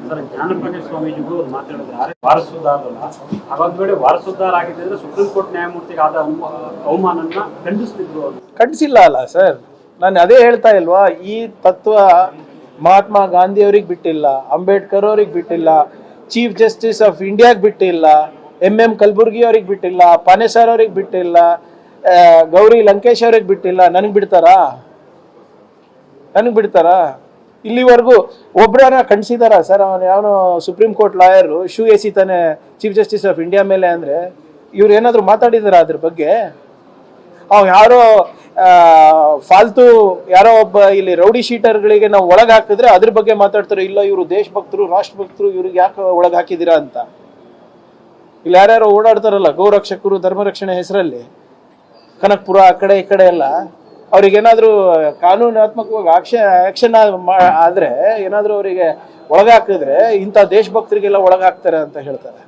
Sir Gnanaprakash ಸ್ವಾಮೀಜಿಗಳು ಒಂದು ಮಾತಾಡಿದ್ರೆ ವಾರಸುದಾರರಲ್ಲ ಹಾಗೊಂದ್ ವೇಳೆ ವಾರಸುದಾರ ಆಗಿದ್ರೆ ಸುಪ್ರೀಂ ಕೋರ್ಟ್ ನ್ಯಾಯಮೂರ್ತಿಗೆ ಆದ ಅವಮಾನನ ಖಂಡಿಸ್ತಿದ್ರು ಅವರು. ಖಂಡಿಸಿಲ್ಲ ಅಲ್ಲ ಸರ್, ನಾನು ಅದೇ ಹೇಳ್ತಾ ಇಲ್ವಾ, ಈ ತತ್ವ ಮಹಾತ್ಮ ಗಾಂಧಿ ಅವ್ರಿಗೆ ಬಿಟ್ಟಿಲ್ಲ, ಅಂಬೇಡ್ಕರ್ ಅವ್ರಿಗೆ ಬಿಟ್ಟಿಲ್ಲ, ಚೀಫ್ ಜಸ್ಟಿಸ್ ಆಫ್ ಇಂಡಿಯಾಗೆ ಬಿಟ್ಟಿಲ್ಲ, MM ಕಲಬುರ್ಗಿ ಅವ್ರಿಗೆ ಬಿಟ್ಟಿಲ್ಲ, ಪಾನೇಸರ್ ಅವ್ರಿಗೆ ಬಿಟ್ಟಿಲ್ಲ, ಗೌರಿ ಲಂಕೇಶ್ ಅವ್ರಿಗೆ ಬಿಟ್ಟಿಲ್ಲ. ನನಗೆ ಬಿಡ್ತಾರಾ? ಇಲ್ಲಿವರೆಗೂ ಒಬ್ಬರನ್ನ ಖಂಡಿಸಿದಾರ ಸರ್? ಅವನು ಯಾವನು ಸುಪ್ರೀಂ ಕೋರ್ಟ್ ಲಾಯರು ಶೂ ಎಸಿತಾನೆ ಚೀಫ್ ಜಸ್ಟಿಸ್ ಆಫ್ ಇಂಡಿಯಾ ಮೇಲೆ ಅಂದರೆ ಇವ್ರು ಏನಾದರೂ ಮಾತಾಡಿದಾರ ಅದ್ರ ಬಗ್ಗೆ? ಯಾರೋ ಫಾಲ್ತು ಯಾರೋ ಒಬ್ಬ ಇಲ್ಲಿ ರೌಡಿ ಶೀಟರ್ಗಳಿಗೆ ನಾವು ಒಳಗೆ ಹಾಕಿದ್ರೆ ಅದ್ರ ಬಗ್ಗೆ ಮಾತಾಡ್ತಾರೆ. ಇಲ್ಲ ಇವರು ದೇಶಭಕ್ತರು, ರಾಷ್ಟ್ರಭಕ್ತರು, ಇವ್ರಿಗೆ ಯಾಕೆ ಒಳಗೆ ಹಾಕಿದ್ದೀರಾ ಅಂತ. ಇಲ್ಲಿ ಯಾರ್ಯಾರೋ ಓಡಾಡ್ತಾರಲ್ಲ ಗೋರಕ್ಷಕರು, ಧರ್ಮರಕ್ಷಣೆ ಹೆಸರಲ್ಲಿ ಕನಕಪುರ ಆ ಕಡೆ ಈ ಕಡೆ ಎಲ್ಲ, ಅವ್ರಿಗೇನಾದರೂ ಕಾನೂನಾತ್ಮಕವಾಗಿ ಆಕ್ಷನ್ ಆದರೆ ಏನಾದರೂ ಅವರಿಗೆ ಒಳಗಾಕಿದ್ರೆ ಇಂಥ ದೇಶಭಕ್ತರಿಗೆಲ್ಲ ಒಳಗಾಗ್ತಾರೆ ಅಂತ ಹೇಳ್ತಾರೆ.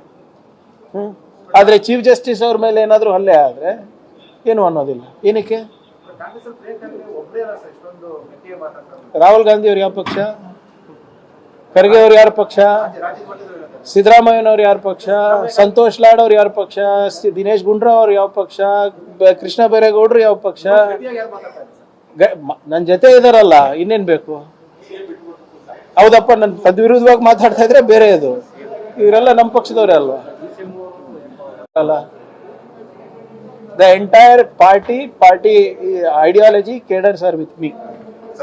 ಆದರೆ ಚೀಫ್ ಜಸ್ಟಿಸ್ ಅವ್ರ ಮೇಲೆ ಏನಾದರೂ ಹಲ್ಲೆ ಆದರೆ ಏನು ಅನ್ನೋದಿಲ್ಲ. ಏನಕ್ಕೆ? ರಾಹುಲ್ ಗಾಂಧಿ ಅವ್ರು ಯಾವ ಪಕ್ಷ? ಖರ್ಗೆ ಅವ್ರು ಯಾರ ಪಕ್ಷ? ಸಿದ್ದರಾಮಯ್ಯನವ್ರು ಯಾರ ಪಕ್ಷ? ಸಂತೋಷ್ ಲಾಡ್ ಅವ್ರು ಯಾರ ಪಕ್ಷ? ದಿನೇಶ್ ಗುಂಡ್ರಾವ್ ಅವ್ರು ಯಾವ ಪಕ್ಷ? ಕೃಷ್ಣ ಬೈರೇಗೌಡರು ಯಾವ ಪಕ್ಷ? ನನ್ನ ಜೊತೆ ಇದಾರಲ್ಲ, ಇನ್ನೇನ್ ಬೇಕು? ಹೌದಪ್ಪ, ನನ್ನ ತದ್ವಿರುದ್ಧವಾಗಿ ಮಾತಾಡ್ತಾ ಇದ್ರೆ ಬೇರೆ ಅದು. ಇವರೆಲ್ಲ ನಮ್ಮ ಪಕ್ಷದವ್ರೆ ಅಲ್ವಾ? ಅಲ್ಲ, the entire party ideology cadres are with me.